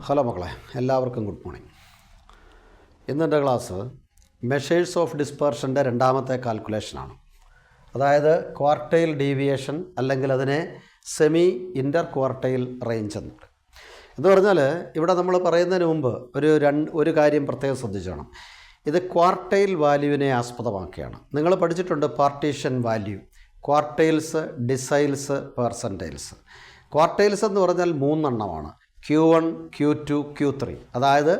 Hello മക്കളെ, എല്ലാവർക്കും good morning. ഇന്നെൻ്റെ ക്ലാസ് മെഷേഴ്സ് ഓഫ് ഡിസ്പെർഷൻ്റെ രണ്ടാമത്തെ കാൽക്കുലേഷനാണ്. അതായത് ക്വാർട്ടൈൽ ഡീവിയേഷൻ, അല്ലെങ്കിൽ അതിനെ സെമി ഇൻ്റർ ക്വാർട്ടൈൽ റേഞ്ച് എന്നുണ്ട്. എന്ന് പറഞ്ഞാൽ ഇവിടെ നമ്മൾ പറയുന്നതിന് മുമ്പ് ഒരു കാര്യം പ്രത്യേകം ശ്രദ്ധിച്ചോണം. ഇത് ക്വാർട്ടൈൽ വാല്യൂവിനെ ആസ്പദമാക്കിയാണ്. നിങ്ങൾ പഠിച്ചിട്ടുണ്ട് പാർട്ടീഷൻ വാല്യൂ, ക്വാർട്ടൈൽസ്, ഡിസൈൽസ്, പെർസെൻറ്റൈൽസ്. ക്വാർട്ടൈൽസ് എന്ന് പറഞ്ഞാൽ മൂന്നെണ്ണമാണ്: Q1, Q2, Q3. അതായത്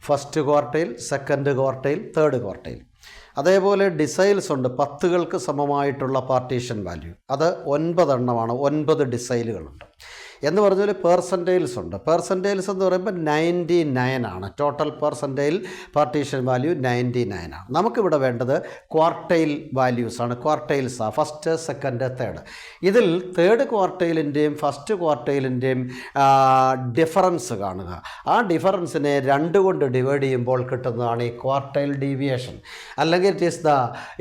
first quartile, second quartile, third quartile. അതേപോലെ ഡിസൈൽസ് ഉണ്ട്, 10കൾക്ക് സമമായിട്ടുള്ള പാർട്ടീഷൻ വാല്യൂ. അത് 9 എണ്ണമാണ്, 9 ഡിസൈലുകളുണ്ട്. എന്ന് പറഞ്ഞാൽ പെർസെൻറ്റൈൽസ് ഉണ്ട്. പെർസെൻറ്റൈൽസ് എന്ന് പറയുമ്പോൾ 99 ആണ്. ടോട്ടൽ പെർസെൻറ്റൈൽ പാർട്ടീഷൻ വാല്യൂ 99 ആണ്. നമുക്കിവിടെ വേണ്ടത് ക്വാർട്ടൈൽ വാല്യൂസാണ്, ക്വാർട്ടൈൽസാണ്, ഫസ്റ്റ്, സെക്കൻഡ്, തേർഡ്. ഇതിൽ തേർഡ് ക്വാർട്ടൈലിൻ്റെയും ഫസ്റ്റ് ക്വാർട്ടൈലിൻ്റെയും ഡിഫറൻസ് കാണുക. ആ ഡിഫറൻസിനെ 2 കൊണ്ട് ഡിവൈഡ് ചെയ്യുമ്പോൾ കിട്ടുന്നതാണ് ഈ ക്വാർട്ടൈൽ ഡീവിയേഷൻ. അല്ലെങ്കിൽ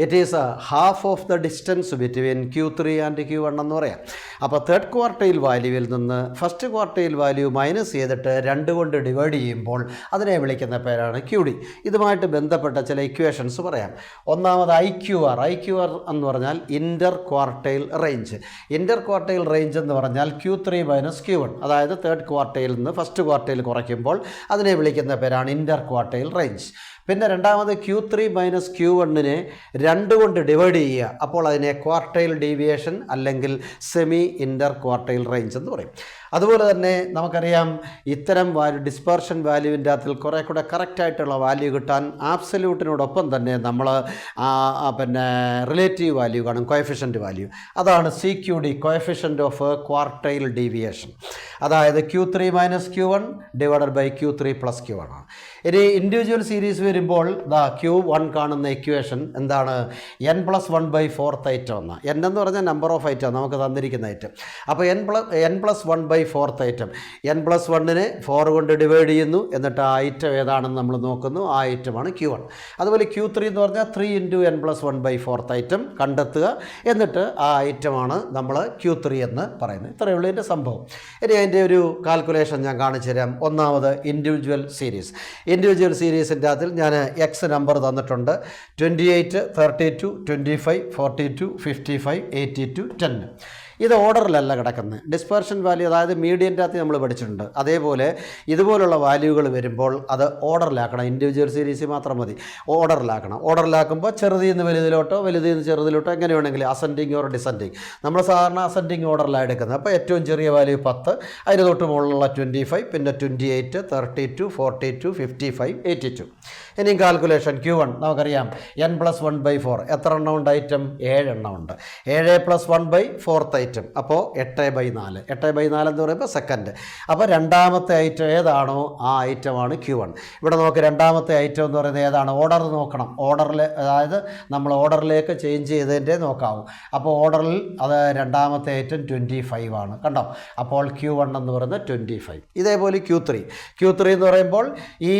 it is half of the distance between Q3 and Q1 എന്ന് പറയാം. അപ്പോൾ തേർഡ് ക്വാർട്ടൈൽ വാല്യൂവിൽ നിന്ന് ഫസ്റ്റ് ക്വാർട്ടൈൽ വാല്യൂ മൈനസ് ചെയ്തിട്ട് 2 കൊണ്ട് ഡിവൈഡ് ചെയ്യുമ്പോൾ അതിനെ വിളിക്കുന്ന പേരാണ് QD. ഇതുമായിട്ട് ബന്ധപ്പെട്ട ചില ഇക്വേഷൻസ് പറയാം. ഒന്നാമത് IQR എന്ന് പറഞ്ഞാൽ ഇൻ്റർ ക്വാർട്ടൈൽ റേഞ്ച്. ഇൻ്റർ ക്വാർട്ടൈൽ റേഞ്ച് എന്ന് പറഞ്ഞാൽ Q3 മൈനസ് Q1, അതായത് തേർഡ് ക്വാർട്ടൈലിൽ നിന്ന് ഫസ്റ്റ് ക്വാർട്ടൈൽ കുറയ്ക്കുമ്പോൾ അതിനെ വിളിക്കുന്ന പേരാണ് ഇൻ്റർ ക്വാർട്ടൈൽ റേഞ്ച്. പിന്നെ രണ്ടാമത് Q3 മൈനസ് Q1നെ 2 കൊണ്ട് ഡിവൈഡ് ചെയ്യുക. അപ്പോൾ അതിനെ ക്വാർട്ടൈൽ ഡീവിയേഷൻ അല്ലെങ്കിൽ സെമി ഇൻ്റർ ക്വാർട്ടൈൽ റേഞ്ച് എന്ന് പറയും. അതുപോലെ തന്നെ നമുക്കറിയാം, ഇത്തരം ഡിസ്പെർഷൻ വാല്യൂവിൻ്റെ അകത്തിൽ കുറേ കൂടെ കറക്റ്റായിട്ടുള്ള വാല്യൂ കിട്ടാൻ ആബ്സല്യൂട്ടിനോടൊപ്പം തന്നെ നമ്മൾ റിലേറ്റീവ് വാല്യൂ കാണും, കോഎഫിഷ്യൻ്റ് വാല്യൂ. അതാണ് CQD, coefficient of quartile deviation. അതായത് Q3 minus Q1 divided by Q3 plus Q1 ആണ്. ഇനി ഇൻഡിവിജ്വൽ സീരീസ് വരുമ്പോൾ Q1 കാണുന്ന ഇക്വേഷൻ എന്താണ്? n+1/4 ഐറ്റം എന്ന. n എന്ന് പറഞ്ഞാൽ നമ്പർ ഓഫ് ഐറ്റം നമുക്ക് തന്നിരിക്കുന്ന ഐറ്റം. അപ്പോൾ n+1/4 ഐറ്റം. n+1നെ 4 കൊണ്ട് ഡിവൈഡ് ചെയ്യുന്നു, എന്നിട്ട് ആ ഐറ്റം ഏതാണെന്ന് നമ്മൾ നോക്കുന്നു. ആ ഐറ്റമാണ് Q1. അതുപോലെ Q3 എന്ന് പറഞ്ഞാൽ 3 × n+1/4 ഐറ്റം കണ്ടെത്തുക, എന്നിട്ട് ആ ഐറ്റമാണ് നമ്മൾ Q3 എന്ന് പറയുന്നത്. ഇത്രയേ ഉള്ളൂ ഇതിൻ്റെ സംഭവം. ഇനി അതിൻ്റെ ഒരു കാൽക്കുലേഷൻ ഞാൻ കാണിച്ചു തരാം. ഒന്നാമത് ഇൻഡിവിജ്വൽ സീരീസ്. ഇൻഡിവിജ്വൽ സീരീസിൻ്റെ അതിൽ ഞാൻ എക്സ് നമ്പർ തന്നിട്ടുണ്ട്: 28, 32, 25, 42, 55, 82, 10. ഇത് ഓർഡറിലല്ല കിടക്കുന്നത്. ഡിസ്പെർഷൻ വാല്യൂ, അതായത് മീഡിയൻ്റെ അകത്ത് നമ്മൾ പഠിച്ചിട്ടുണ്ട്. അതേപോലെ ഇതുപോലുള്ള വാല്യൂകൾ വരുമ്പോൾ അത് ഓർഡറിലാക്കണം. ഇൻഡിവിജ്വൽ സീരീസ് മാത്രം മതി, ഓർഡറിലാക്കണം. ഓർഡറിലാക്കുമ്പോൾ ചെറുതിൽ നിന്ന് വലുതിലോട്ടോ വലുതിൽ നിന്ന് ചെറുതിലോട്ടോ എങ്ങനെ വേണമെങ്കിൽ, അസെൻഡിങ് ഓർ ഡിസെൻഡിങ്. നമ്മൾ സാധാരണ അസെൻഡിങ് ഓർഡറിലാണ് എടുക്കുന്നത്. അപ്പോൾ ഏറ്റവും ചെറിയ വാല്യൂ 10, അതിന് തൊട്ട് മുകളിലുള്ള 25, പിന്നെ 28, 32, 42, 55, 82. ഇനിയും കാൽക്കുലേഷൻ Q1 നമുക്കറിയാം, n+1/4. എത്ര എണ്ണം ഉണ്ട് ഐറ്റം? 7 എണ്ണം ഉണ്ട്. 7 + 1/4 ഐറ്റം. അപ്പോൾ 8/4. 8/4 എന്ന് പറയുമ്പോൾ സെക്കൻഡ്. അപ്പോൾ രണ്ടാമത്തെ ഐറ്റം ഏതാണോ ആ ഐറ്റമാണ് Q1. ഇവിടെ നമുക്ക് രണ്ടാമത്തെ ഐറ്റം എന്ന് പറയുന്നത് ഏതാണ്? ഓർഡർ നോക്കണം. ഓർഡറിൽ, അതായത് നമ്മൾ ഓർഡറിലേക്ക് ചേഞ്ച് ചെയ്തതിൻ്റെ നോക്കാവും. അപ്പോൾ ഓർഡറിൽ അത് രണ്ടാമത്തെ ഐറ്റം 25 ആണ്. കണ്ടോ? അപ്പോൾ Q1 എന്ന് പറയുന്നത് 25. ഇതേപോലെ Q3 എന്ന് പറയുമ്പോൾ ഈ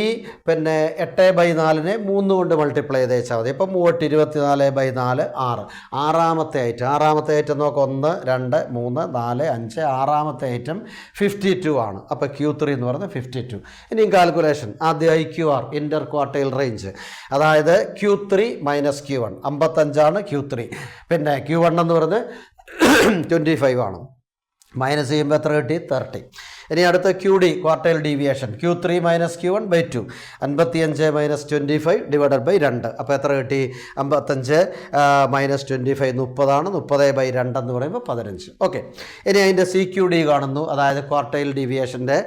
8/4നെ 3 കൊണ്ട് മൾട്ടിപ്ലൈ ചെയ്ത് വെച്ചാൽ മതി. ഇപ്പം 24/4 6. ആറാമത്തെ ഐറ്റം നോക്കാം. 1, 2, 3, 4, 5. ആറാമത്തെ ഐറ്റം 52 ആണ്. അപ്പോൾ Q3 എന്ന് പറയുന്നത് 52. ഇനിയും കാൽക്കുലേഷൻ ആദ്യം IQR, ഇൻ്റർ ക്വാർട്ടൈൽ റേഞ്ച്. അതായത് Q3 മൈനസ് Q1 55 Q3. പിന്നെ Q1 എന്ന് പറയുന്നത് 25 ആണ്. മൈനസ് ചെയ്യുമ്പോൾ എത്ര കിട്ടി? 30. ഇനി അടുത്ത QD, quartile deviation. Q3 minus Q1/2. 55 minus 25 divided by 2. അപ്പോൾ എത്ര കിട്ടി? 55 മൈനസ് 25 30 ആണ്. 30/2 എന്ന് പറയുമ്പോൾ 15. ഓക്കെ. ഇനി അതിൻ്റെ CQD കാണുന്നു, അതായത് ക്വാർട്ടൈൽ ഡീവിയേഷൻ്റെ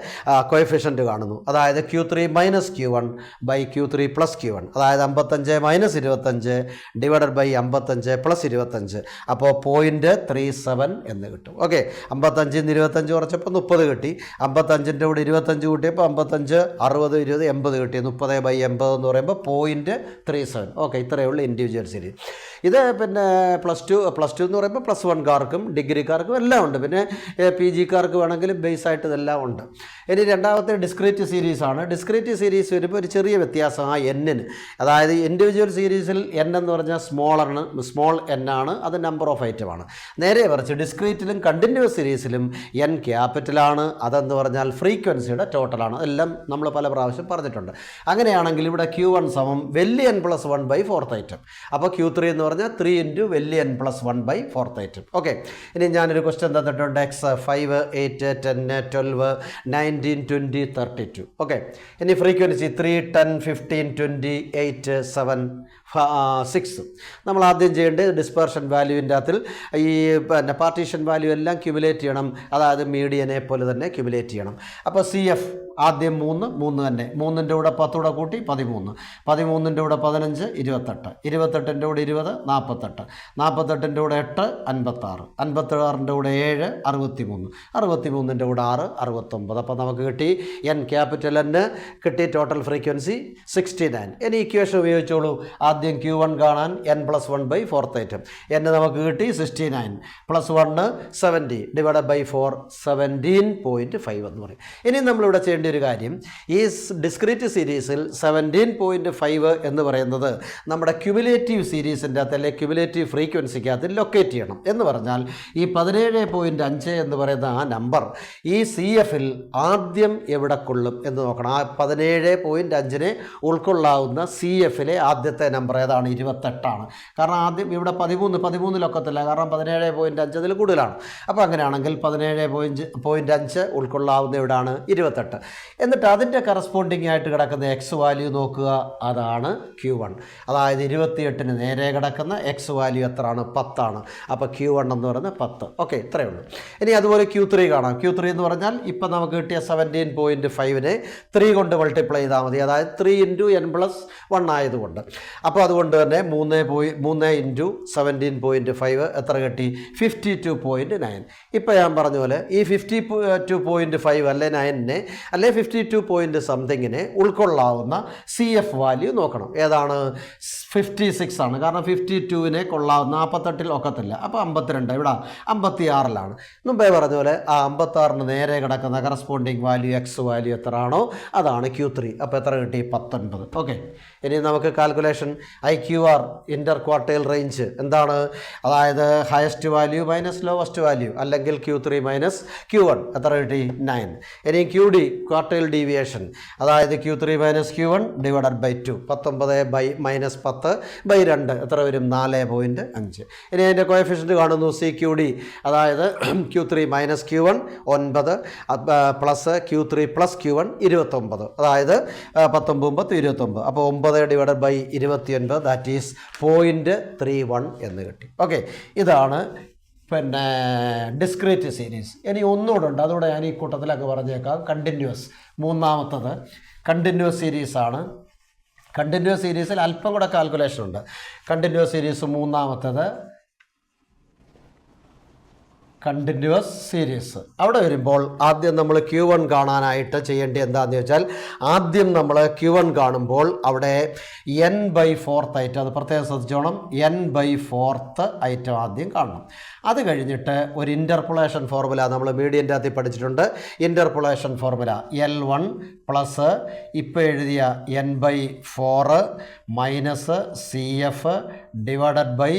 കോഎഫിഷ്യൻ്റ് കാണുന്നു. അതായത് Q3 minus Q1 by Q3 plus Q1. അതായത് 55 മൈനസ് 25 ഡിവൈഡഡ് ബൈ 55 പ്ലസ് 25. അപ്പോൾ 0.37 എന്ന് കിട്ടും. ഓക്കെ. 55 നിന്ന് 25 കുറച്ചപ്പോൾ 30 കിട്ടി. 55ൻ്റെ കൂടെ 25 കൂട്ടിയപ്പോൾ 55, 60, 20, 80 കിട്ടി. 30/80 എന്ന് പറയുമ്പോൾ 0.37. ഓക്കെ. ഇത്രയേ ഉള്ളൂ ഇൻഡിവിജ്വൽ സീരീസ്. ഇത് പിന്നെ പ്ലസ് ടു എന്ന് പറയുമ്പോൾ +1കാർക്കും ഡിഗ്രിക്കാർക്കും എല്ലാം ഉണ്ട്. പിന്നെ PGക്കാർക്ക് വേണമെങ്കിലും ബേസായിട്ട് ഇതെല്ലാം ഉണ്ട്. ഇനി രണ്ടാമത്തെ ഡിസ്ക്രീറ്റ് സീരീസാണ്. ഡിസ്ക്രീറ്റ് സീരീസ് വരുമ്പോൾ ഒരു ചെറിയ വ്യത്യാസം ആ എന്നിന്. അതായത് ഇൻഡിവിജ്വൽ സീരീസിൽ n എന്ന് പറഞ്ഞാൽ സ്മോൾ n ആണ്, അത് നമ്പർ ഓഫ് ഐറ്റമാണ്. നേരെ മറിച്ച് ഡിസ്ക്രീറ്റിലും കണ്ടിന്യൂസ് സീരീസിലും n ക്യാപിറ്റലാണ്, അത് എന്ന് പറഞ്ഞാൽ ഫ്രീക്വൻസിയുടെ ടോട്ടലാണ്. എല്ലാം നമ്മൾ പല പ്രാവശ്യം പറഞ്ഞിട്ടുണ്ട്. അങ്ങനെയാണെങ്കിൽ ഇവിടെ Q1 സമം വലിയ n പ്ലസ് 1/4 ഐറ്റം. അപ്പോൾ Q3 എന്ന് പറഞ്ഞാൽ 3 ഇൻറ്റു വലിയ n പ്ലസ് 1/4 ഐറ്റം. ഓക്കെ, ഇനി ഞാനൊരു ക്വസ്റ്റ്യൻ തന്നിട്ടുണ്ട്. എക്സ് 5, 8, 10, 12, 19, 20, 32. ഓക്കെ, ഇനി ഫ്രീക്വൻസി 3, 10, 15, 20, 8, 7, 6. നമ്മൾ ആദ്യം ചെയ്യേണ്ടത് ഡിസ്പെർഷൻ വാല്യൂവിൻ്റെ അകത്തിൽ ഈ പാർട്ടീഷൻ വാല്യൂ എല്ലാം ക്യുമുലേറ്റ് ചെയ്യണം. അതായത് മീഡിയനെ പോലെ തന്നെ ക്യുമുലേറ്റ് ചെയ്യണം. അപ്പോൾ CF ആദ്യം 3 തന്നെ, 3ൻ്റെ കൂടെ 10 കൂടെ കൂട്ടി 13, 13ൻ്റെ കൂടെ 15 28, 28ൻ്റെ കൂടെ 20 48, 48ൻ്റെ കൂടെ 8 56, 56ൻ്റെ കൂടെ 7 63, 63ൻ്റെ കൂടെ 6 69. അപ്പോൾ നമുക്ക് കിട്ടി N ക്യാപിറ്റൽ N കിട്ടി. Total frequency 69. ഇനി ഇക്വേഷൻ ഉപയോഗിച്ചോളൂ. ആദ്യം Q1 കാണാൻ n പ്ലസ് 1/4 ഐറ്റം. n നമുക്ക് കിട്ടി 69 പ്ലസ് 1 70 ഡിവൈഡ് ബൈ 4 17.5 എന്ന് പറയും. ഇനി നമ്മളിവിടെ ചെയ്യേണ്ട ഒരു കാര്യം, ഈ ഡിസ്ക്രീറ്റ് സീരീസിൽ 17.5 എന്ന് പറയുന്നത് നമ്മുടെ ക്യുമുലേറ്റീവ് സീരീസിൻ്റെ അകത്ത് അല്ലെങ്കിൽ ക്യുമുലേറ്റീവ് ഫ്രീക്വൻസിക്കകത്ത് ലൊക്കേറ്റ് ചെയ്യണം. എന്ന് പറഞ്ഞാൽ ഈ 17.5 എന്ന് പറയുന്ന ആ നമ്പർ ഈ CFൽ ആദ്യം എവിടെ കൊള്ളും എന്ന് നോക്കണം. ആ 17.5നെ ഉൾക്കൊള്ളാവുന്ന CFലെ ആദ്യത്തെ നമ്പർ ഏതാണ്? 28ആണ്. കാരണം ആദ്യം ഇവിടെ 13ലൊക്കത്തില്ല, കാരണം 17.5 അതിൽ കൂടുതലാണ്. അപ്പോൾ അങ്ങനെയാണെങ്കിൽ 17.5 ഉൾക്കൊള്ളാവുന്ന എവിടെയാണ്? 28. എന്നിട്ട് അതിൻ്റെ കറസ്പോണ്ടിങ് ആയിട്ട് കിടക്കുന്ന എക്സ് വാല്യൂ നോക്കുക, അതാണ് Q1. അതായത് 28ന് നേരെ കിടക്കുന്ന എക്സ് വാല്യൂ എത്രയാണ്? 10 ആണ്. അപ്പോൾ Q1 എന്ന് പറയുന്നത് 10. ഓക്കെ, ഇത്രയേ ഉള്ളൂ. ഇനി അതുപോലെ Q3 കാണാം. Q3 എന്ന് പറഞ്ഞാൽ ഇപ്പം നമുക്ക് കിട്ടിയ 17.5നെ 3 കൊണ്ട് മൾട്ടിപ്ലൈ ചെയ്താൽ മതി. അതായത് 3 ഇൻറ്റു n പ്ലസ് 1 ആയതുകൊണ്ട്. അപ്പോൾ അതുകൊണ്ട് തന്നെ 3 ഇൻറ്റു 17.5 എത്ര കിട്ടി? 52.9. ഇപ്പോൾ ഞാൻ പറഞ്ഞ പോലെ ഈ 52.5 അല്ലെ 9നെ അല്ലെ 52 സംതിങ്ങിനെ ഉൾക്കൊള്ളാവുന്ന CF വാല്യൂ നോക്കണം. ഏതാണ്? 56 ആണ്. കാരണം 52നെ കൊള്ളാവുന്ന 48ൽ ഒക്കത്തില്ല. അപ്പോൾ 52, ഇവിടെ 56ലാണ്. മുമ്പേ പറഞ്ഞ പോലെ ആ 56ന് നേരെ കിടക്കുന്ന കറസ്പോണ്ടിങ് വാല്യൂ എക്സ് വാല്യൂ എത്ര ആണോ അതാണ് Q3. അപ്പോൾ എത്ര കിട്ടി? 19. ഓക്കെ, ഇനി നമുക്ക് കാൽക്കുലേഷൻ IQR ഇൻ്റർ ക്വാർട്ടൈൽ റേഞ്ച് എന്താണ്? അതായത് highest value minus lowest value, അല്ലെങ്കിൽ Q3 മൈനസ് Q1 എത്ര കിട്ടി? 9. ഇനി QD ക്വാർട്ടൈൽ ഡീവിയേഷൻ, അതായത് Q3 minus Q1 divided by 2, 19 by minus 10 by 2 എത്ര വരും? 4.5. ഇനി അതിൻ്റെ കോഎഫിഷ്യൻറ്റ് കാണുന്നു. CQD അതായത് Q3 minus Q1 9 plus Q3 plus Q1 29, അതായത് 19 29. അപ്പോൾ 9 ഡിവൈഡഡ് ബൈ 29 ദാറ്റ് ഈസ് 0.31 എന്ന് കിട്ടി. ഓക്കെ, ഇതാണ് പിന്നെ ഡിസ്ക്രീറ്റ് സീരീസ്. ഇനി ഒന്നുകൂടെ ഉണ്ട്, അതുകൂടെ ഞാൻ ഈ കൂട്ടത്തിലൊക്കെ പറഞ്ഞേക്കാം. കണ്ടിന്യൂസ്, മൂന്നാമത്തത് കണ്ടിന്യൂസ് സീരീസാണ്. കണ്ടിന്യൂസ് സീരീസിൽ അല്പം കൂടെ കാൽക്കുലേഷൻ ഉണ്ട്. കണ്ടിന്യൂസ് സീരീസ് മൂന്നാമത്തത് കണ്ടിന്യൂസ് സീരീസ്. അവിടെ വരുമ്പോൾ ആദ്യം നമ്മൾ Q1 കാണാനായിട്ട് ചെയ്യേണ്ടത് എന്താണെന്ന് ചോദിച്ചാൽ, ആദ്യം നമ്മൾ Q1 കാണുമ്പോൾ അവിടെ n/4 ഐറ്റം, അത് പ്രത്യേകം ശ്രദ്ധിച്ചോണം, n/4 ഐറ്റം ആദ്യം കാണണം. അത് കഴിഞ്ഞിട്ട് ഒരു ഇൻ്റർപൊളേഷൻ ഫോർമുല നമ്മൾ മീഡിയൻ്റെ അകത്ത് പഠിച്ചിട്ടുണ്ട്. ഇൻ്റർപൊളേഷൻ ഫോർമുല L1 പ്ലസ് ഇപ്പോൾ എഴുതിയ n/4 minus CF divided by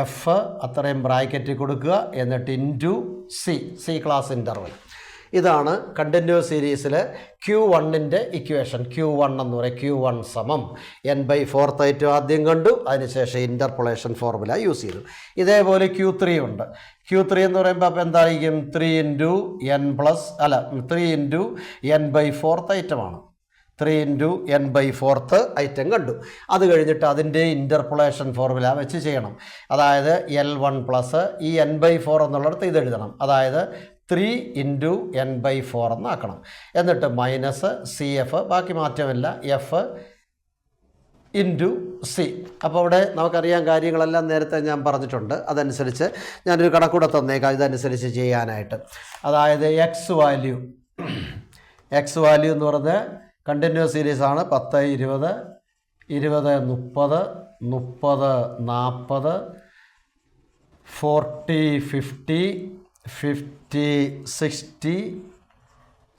F, അത്രയും ബ്രാക്കറ്റ് കൊടുക്കുക, എന്നിട്ട് ഇൻറ്റു സി ക്ലാസ് ഇൻ്റർവൽ. ഇതാണ് കണ്ടിന്യൂസ് സീരീസിൽ Q1ൻ്റെ ഇക്വേഷൻ. Q1 എന്ന് പറയും. Q1 സമം n/4 ഐറ്റം ആദ്യം കണ്ടു, അതിനുശേഷം ഇൻ്റർപൊളേഷൻ ഫോർമുല യൂസ് ചെയ്തു. ഇതേപോലെ Q3 ഉണ്ട്. Q3 എന്ന് പറയുമ്പോൾ അപ്പോൾ എന്തായിരിക്കും? 3 ഇൻറ്റു n/4 ഐറ്റമാണ്. 3 ഇൻറ്റു n/4 ഐറ്റം കണ്ടു. അത് കഴിഞ്ഞിട്ട് അതിൻ്റെ ഇൻ്റർപൊളേഷൻ ഫോർമുല വെച്ച് ചെയ്യണം. അതായത് L1 പ്ലസ് ഈ n/4 എന്നുള്ളിടത്ത് ഇത് എഴുതണം. അതായത് 3 ഇൻറ്റു n/4 എന്നാക്കണം. എന്നിട്ട് മൈനസ് CF, ബാക്കി മാറ്റമില്ല, എഫ് ഇൻറ്റു സി. അപ്പോൾ അവിടെ നമുക്കറിയാൻ കാര്യങ്ങളെല്ലാം നേരത്തെ ഞാൻ പറഞ്ഞിട്ടുണ്ട്. അതനുസരിച്ച് ഞാനൊരു കണക്കൂടെ തന്നേക്കാം ഇതനുസരിച്ച് ചെയ്യാനായിട്ട്. അതായത് എക്സ് വാല്യൂ എന്ന് പറയുന്നത് കണ്ടിന്യൂസ് സീരീസാണ്. 10 20 20 30 30 40 40 50 50 60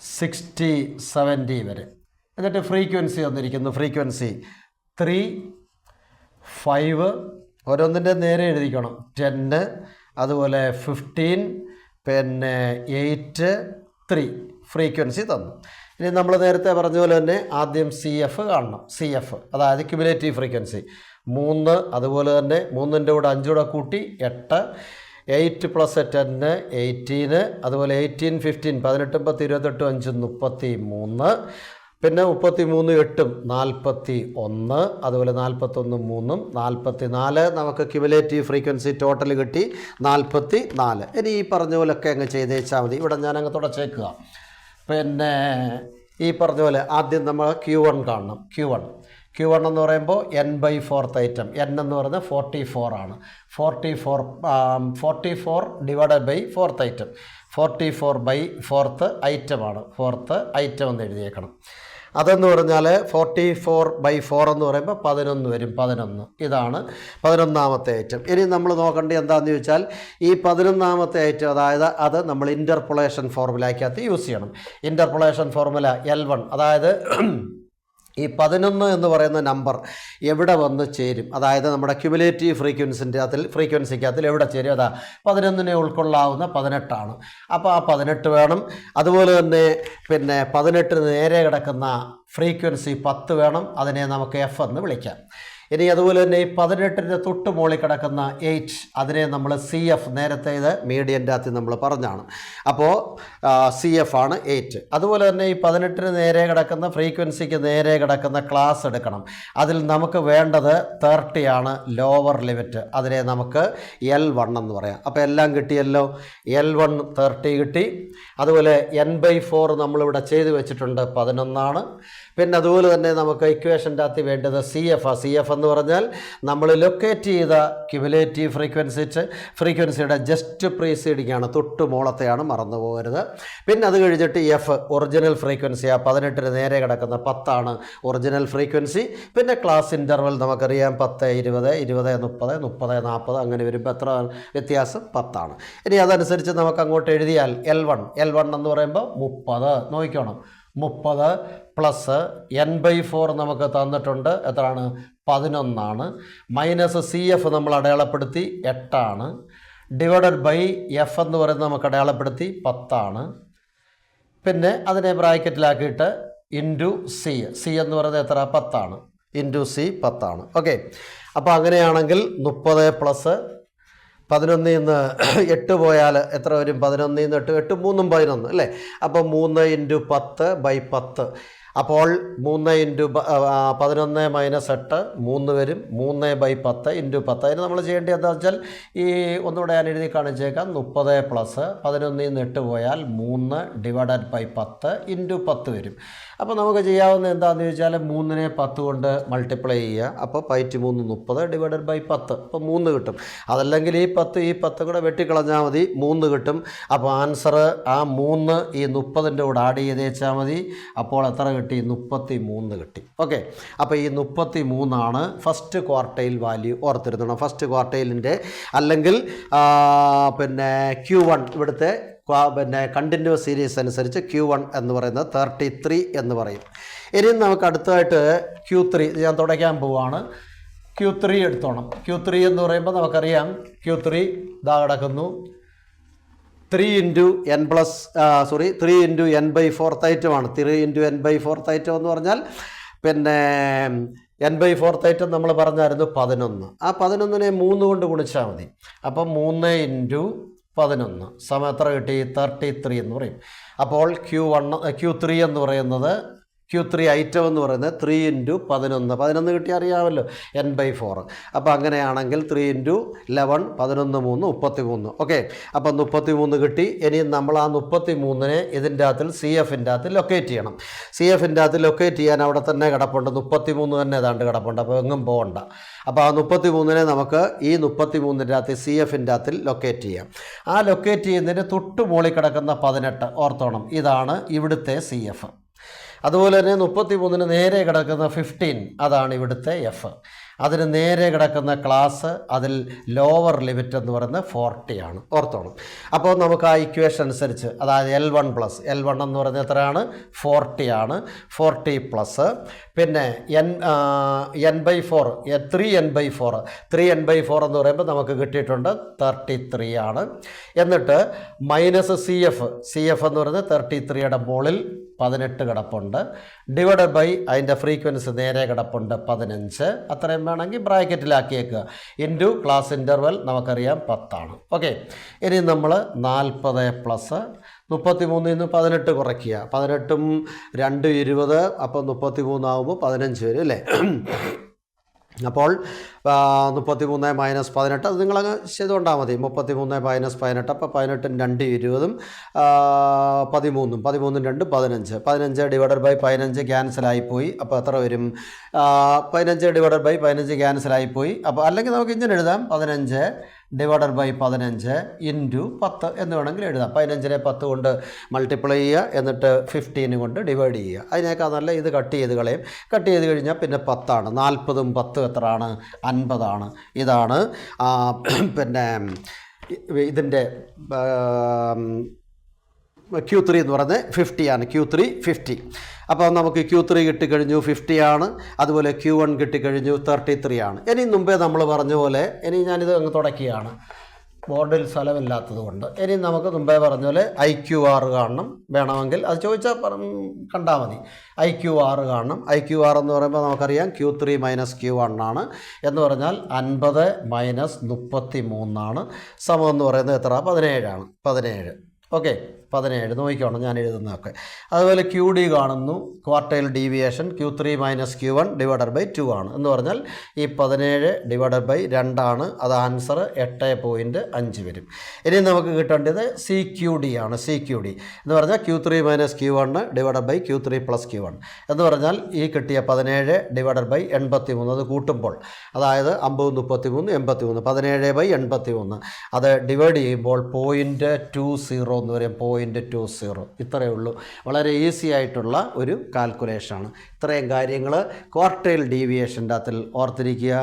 60 70 വരെ. എന്നിട്ട് ഫ്രീക്വൻസി വന്നിരിക്കുന്നു. ഫ്രീക്വൻസി 3 5 ഓരോന്നിൻ്റെ നേരെ എഴുതിക്കണം. 10, അതുപോലെ 15, പിന്നെ 8 3 ഫ്രീക്വൻസി തന്നു. ഇനി നമ്മൾ നേരത്തെ പറഞ്ഞ പോലെ തന്നെ ആദ്യം CF കാണണം. CF അതായത് ക്യുമുലേറ്റീവ് ഫ്രീക്വൻസി 3, അതുപോലെ തന്നെ 3ൻ്റെ കൂടെ 5 കൂടെ കൂട്ടി 8, 8 + 10 18, അതുപോലെ 18 15 18 10 28 5 33, പിന്നെ 33 8 41, അതുപോലെ 41 3 44, നമുക്ക് ക്യുമുലേറ്റീവ് ഫ്രീക്വൻസി ടോട്ടൽ കിട്ടി 44. ഇനി ഈ പറഞ്ഞ പോലെയൊക്കെ അങ്ങ് ചെയ്തേച്ചാൽ മതി. ഇവിടെ ഞാൻ അങ്ങ് തുടച്ചേക്കുക. പിന്നെ ഈ പറഞ്ഞ പോലെ ആദ്യം നമ്മൾ Q1 കാണണം. Q1 എന്ന് പറയുമ്പോൾ n/4th ഐറ്റം. n എന്ന് പറയുന്നത് 44 ആണ്. 44 divided by 4th item. 44/4th ഐറ്റമാണ്. 4th ഐറ്റം എന്ന് എഴുതിയേക്കണം. അതെന്ന് പറഞ്ഞാൽ 44/4 എന്ന് പറയുമ്പോൾ 11 വരും. 11 ഇതാണ് 11ാമത്തെ ഐറ്റം. ഇനി നമ്മൾ നോക്കേണ്ടത് എന്താണെന്ന് ചോദിച്ചാൽ ഈ 11ാമത്തെ ഐറ്റം, അതായത് അത് നമ്മൾ ഇൻ്റർപൊളേഷൻ ഫോർമുലയ്ക്കകത്ത് യൂസ് ചെയ്യണം. ഇൻ്റർപൊളേഷൻ ഫോർമുല L1, അതായത് ഈ 11 എന്ന് പറയുന്ന നമ്പർ എവിടെ വന്ന് ചേരും, അതായത് നമ്മുടെ ക്യുമുലേറ്റീവ് ഫ്രീക്വൻസിക്കകത്തിൽ എവിടെ ചേരും? അതാ 11നെ ഉൾക്കൊള്ളാവുന്ന 18 ആണ്. അപ്പോൾ ആ 18 വേണം. അതുപോലെ തന്നെ പിന്നെ 18 നേരെ കിടക്കുന്ന ഫ്രീക്വൻസി 10 വേണം. അതിനെ നമുക്ക് F എന്ന് വിളിക്കാം. ഇനി അതുപോലെ തന്നെ ഈ 18ൻ്റെ തൊട്ട് മുകളിൽ കിടക്കുന്ന 8, അതിനെ നമ്മൾ CF, നേരത്തെ ഇത് മീഡിയൻ്റെ അകത്ത് നമ്മൾ പറഞ്ഞാണ്. അപ്പോൾ CF ആണ് 8. അതുപോലെ തന്നെ ഈ 18ന് നേരെ കിടക്കുന്ന ഫ്രീക്വൻസിക്ക് നേരെ കിടക്കുന്ന ക്ലാസ് എടുക്കണം. അതിൽ നമുക്ക് വേണ്ടത് 30 ആണ് ലോവർ ലിമിറ്റ്. അതിനെ നമുക്ക് L1 എന്ന് പറയാം. അപ്പോൾ എല്ലാം കിട്ടിയല്ലോ. L1 30 കിട്ടി. അതുപോലെ n/4 നമ്മളിവിടെ ചെയ്ത് വെച്ചിട്ടുണ്ട് 11 ആണ്. പിന്നെ അതുപോലെ തന്നെ നമുക്ക് ഇക്വേഷൻ്റെ അകത്ത് വേണ്ടത് CF എന്ന് പറഞ്ഞാൽ നമ്മൾ ലൊക്കേറ്റ് ചെയ്ത ക്യുമുലേറ്റീവ് ഫ്രീക്വൻസിയുടെ ജസ്റ്റ് പ്രീസീഡിംഗ് ആണ്, തൊട്ട് മോളത്തെയാണ്, മറന്നു പോകരുത്. പിന്നെ അത് കഴിഞ്ഞിട്ട് F ഒറിജിനൽ ഫ്രീക്വൻസി, ആ 18ന് നേരെ കിടക്കുന്ന 10 ആണ് ഒറിജിനൽ ഫ്രീക്വൻസി. പിന്നെ ക്ലാസ് ഇൻ്റർവൽ നമുക്കറിയാം 10 20 20 30 30 40, അങ്ങനെ വരുമ്പോൾ എത്ര വ്യത്യാസം? 10 ആണ്. ഇനി അതനുസരിച്ച് നമുക്ക് അങ്ങോട്ട് എഴുതിയാൽ L1 എന്ന് പറയുമ്പോൾ 30 നോക്കണം. 30 പ്ലസ് n/4 നമുക്ക് തന്നിട്ടുണ്ട്. എത്രയാണ്? 11 ആണ്. മൈനസ് CF നമ്മൾ അടയാളപ്പെടുത്തി 8 ആണ്. ഡിവൈഡഡ് ബൈ F എന്ന് പറയുന്നത് നമുക്ക് അടയാളപ്പെടുത്തി 10 ആണ്. പിന്നെ അതിനെ ബ്രാക്കറ്റിലാക്കിയിട്ട് ഇൻറ്റു C എന്ന് പറയുന്നത് എത്ര? 10 ആണ്. ഇൻറ്റു C 10 ആണ്. ഓക്കെ. അപ്പോൾ അങ്ങനെയാണെങ്കിൽ 30 പ്ലസ് 11 നിന്ന് 8 പോയാൽ എത്ര വരും? 11 നിന്ന് 8 8 3 11 അല്ലേ? അപ്പോൾ 3 × 10/10. അപ്പോൾ 3 × 11 - 8 3 വരും. 3/10 × 10. അതിന് നമ്മൾ ചെയ്യേണ്ടത് എന്താ വെച്ചാൽ ഈ ഒന്നുകൂടെ ഞാൻ എഴുതി കാണിച്ചേക്കാം. 30 പ്ലസ് 11 നിന്ന് 8 പോയാൽ 3 ഡിവൈഡഡ് ബൈ 10 × 10 വരും. അപ്പോൾ നമുക്ക് ചെയ്യാവുന്ന എന്താണെന്ന് ചോദിച്ചാൽ 3നെ 10 കൊണ്ട് മൾട്ടിപ്ലൈ ചെയ്യുക. അപ്പോൾ 3 30 ഡിവൈഡഡ് ബൈ 10. അപ്പോൾ 3 കിട്ടും. അതല്ലെങ്കിൽ ഈ 10 കൂടെ വെട്ടിക്കളഞ്ഞാൽ മതി, 3 കിട്ടും. അപ്പോൾ ആൻസർ ആ 3 ഈ 30ൻ്റെ കൂടെ ആഡ് ചെയ്ത് വെച്ചാൽ മതി. അപ്പോൾ എത്ര കിട്ടി? 33 കിട്ടി. ഓക്കെ. അപ്പോൾ ഈ 33 ആണ് ഫസ്റ്റ് ക്വാർട്ടൈൽ വാല്യൂ. ഓർത്തിരുന്നണം, ഫസ്റ്റ് ക്വാർട്ടൈലിൻ്റെ അല്ലെങ്കിൽ പിന്നെ Q1 ഇവിടുത്തെ പിന്നെ കണ്ടിന്യൂസ് സീരീസ് അനുസരിച്ച് Q1 എന്ന് പറയുന്നത് 33 എന്ന് പറയും. ഇനി നമുക്ക് അടുത്തതായിട്ട് Q3 ഞാൻ തുടയ്ക്കാൻ പോവുകയാണ്. Q3 എടുത്തോണം. Q3 എന്ന് പറയുമ്പോൾ നമുക്കറിയാം Q3 ഇതാ കിടക്കുന്നു. 3 × n/4th ഐറ്റമാണ്. 3 × n/4th ഐറ്റം എന്ന് പറഞ്ഞാൽ പിന്നെ n/4th ഐറ്റം നമ്മൾ പറഞ്ഞായിരുന്നു 11. ആ 11നെ 3 കൊണ്ട് ഗുണിച്ചാൽ മതി. അപ്പം 3 × 11 സമയം എത്ര കിട്ടി? 33 എന്ന് പറയും. അപ്പോൾ Q3 എന്ന് പറയുന്നത് Q3 ഐറ്റം എന്ന് പറയുന്നത് 3 × 11 കിട്ടി അറിയാമല്ലോ, n/4. അപ്പോൾ അങ്ങനെയാണെങ്കിൽ 3 × 11 11 3 33. ഓക്കെ. അപ്പം 33 കിട്ടി. ഇനി നമ്മൾ ആ 33നെ ഇതിൻ്റെ അകത്തിൽ CFൻ്റെ അകത്ത് ലൊക്കേറ്റ് ചെയ്യണം. CFൻ്റെ അകത്ത് ലൊക്കേറ്റ് ചെയ്യാൻ അവിടെ തന്നെ കിടപ്പുണ്ട്. 33 തന്നെ ഏതാണ്ട് കിടപ്പുണ്ട്. അപ്പോൾ എങ്ങും പോകണ്ട. അപ്പോൾ ആ 33നെ നമുക്ക് ഈ 33ൻ്റെ അകത്ത് CFൻ്റെ അകത്തിൽ ലൊക്കേറ്റ് ചെയ്യാം. ആ ലൊക്കേറ്റ് ചെയ്യുന്നതിന് തൊട്ട് മുകളിൽ കിടക്കുന്ന 18 ഓർത്തോണം, ഇതാണ് ഇവിടുത്തെ CF. അതുപോലെ തന്നെ 33ന് നേരെ കിടക്കുന്ന 15 അതാണ് ഇവിടുത്തെ F. അതിന് നേരെ കിടക്കുന്ന ക്ലാസ് അതിൽ ലോവർ ലിമിറ്റ് എന്ന് പറയുന്നത് 40 ആണ്, ഓർത്തോണം. അപ്പോൾ നമുക്ക് ആ ഇക്വേഷൻ അനുസരിച്ച്, അതായത് L1 പ്ലസ് L1 എന്ന് പറയുന്നത് എത്രയാണ്? 40 ആണ്. 40 പ്ലസ് പിന്നെ n/4 3n/4 3n/4 എന്ന് പറയുമ്പോൾ നമുക്ക് കിട്ടിയിട്ടുണ്ട് 33 ആണ്. എന്നിട്ട് മൈനസ് CF എന്ന് പറയുന്നത് 33യുടെ മുകളിൽ 18 കിടപ്പുണ്ട്, ഡിവൈഡഡ് ബൈ അതിൻ്റെ ഫ്രീക്വൻസി നേരെ കിടപ്പുണ്ട് 15, അത്രയും വേണമെങ്കിൽ ബ്രാക്കറ്റിലാക്കിയേക്കുക, ഇൻറ്റു ക്ലാസ് ഇൻ്റർവൽ നമുക്കറിയാം 10 ആണ്. ഓക്കെ, ഇനി നമ്മൾ 40 പ്ലസ് 33 നിന്ന് 18 കുറയ്ക്കുക, 18ഉം 2 20, അപ്പോൾ 33 ആകുമ്പോൾ 15 വരും അല്ലേ? അപ്പോൾ 33 മൈനസ് 18 അത് നിങ്ങളങ്ങ് ചെയ്തുകൊണ്ടാൽ മതി. 33 മൈനസ് 18, അപ്പോൾ 18ഉം 2 20ഉം 13ഉം 2 15, 15 ഡിവൈഡഡ് ബൈ 15 ക്യാൻസലായിപ്പോയി. അപ്പോൾ എത്ര വരും? 15 ഡിവൈഡഡ് ബൈ 15 ക്യാൻസലായിപ്പോയി. അപ്പോൾ അല്ലെങ്കിൽ നമുക്ക് ഇങ്ങനെ എഴുതാം, 15 ഡിവൈഡഡ് ബൈ 15 ഇൻറ്റു 10 എന്ന് വേണമെങ്കിൽ എഴുതാം. 15നെ 10 കൊണ്ട് മൾട്ടിപ്ലൈ ചെയ്യുക, എന്നിട്ട് 15 കൊണ്ട് ഡിവൈഡ് ചെയ്യുക. അതിനേക്കാൾ നല്ല ഇത് കട്ട് ചെയ്ത് കളയും. കട്ട് ചെയ്ത് കഴിഞ്ഞാൽ പിന്നെ 10 ആണ്. 40ഉം 10 എത്രയാണ്? 50 ആണ്. ഇതാണ് പിന്നെ ഇതിൻ്റെ Q3 എന്ന് പറയുന്നത് 50 ആണ്. Q3 50. അപ്പോൾ നമുക്ക് Q3 കിട്ടിക്കഴിഞ്ഞു 50 ആണ്. അതുപോലെ Q1 കിട്ടിക്കഴിഞ്ഞു 33 ആണ്. ഇനി മുമ്പേ നമ്മൾ പറഞ്ഞ പോലെ, ഇനി ഞാനിത് അങ്ങ് തുടക്കുകയാണ്, ബോർഡിൽ സ്ഥലമില്ലാത്തത് കൊണ്ട്. ഇനി നമുക്ക് മുമ്പേ പറഞ്ഞ പോലെ IQR കാണണം. വേണമെങ്കിൽ അത് ചോദിച്ചാൽ കണ്ടാൽ മതി. IQR കാണണം. IQR എന്ന് പറയുമ്പോൾ നമുക്കറിയാം Q3 മൈനസ് Q1 ആണ്. എന്ന് പറഞ്ഞാൽ 50 മൈനസ് 33 ആണ്. സമം എന്ന് പറയുന്നത് എത്ര? 17 ആണ്. 17. ഓക്കെ, 17 നോക്കിക്കോണം ഞാൻ എഴുതുന്നതൊക്കെ. അതുപോലെ QD കാണുന്നു, quartile deviation Q3 minus Q1 divided by 2 ആണ്. എന്ന് പറഞ്ഞാൽ ഈ 17 ഡിവൈഡഡ് ബൈ 2 ആണ്. അത് ആൻസർ 8.5 വരും. ഇനി നമുക്ക് കിട്ടേണ്ടത് CQD ആണ്. CQD എന്ന് പറഞ്ഞാൽ Q3 minus Q1 divided by Q3 plus Q1 എന്ന് പറഞ്ഞാൽ ഈ കിട്ടിയ 17 ഡിവൈഡഡ് ബൈ 83, അത് കൂട്ടുമ്പോൾ, അതായത് 50 33 83, 17 ബൈ 83, അത് ഡിവൈഡ് ചെയ്യുമ്പോൾ 0.20 എന്ന് പറയും. 0.20 ഇത്രയേ ഉള്ളൂ. വളരെ ഈസി ആയിട്ടുള്ള ഒരു കാൽക്കുലേഷനാണ്. ഇത്രയും കാര്യങ്ങൾ ക്വാർട്ടൈൽ ഡീവിയേഷൻ്റെ അകത്തിൽ ഓർത്തിരിക്കുക.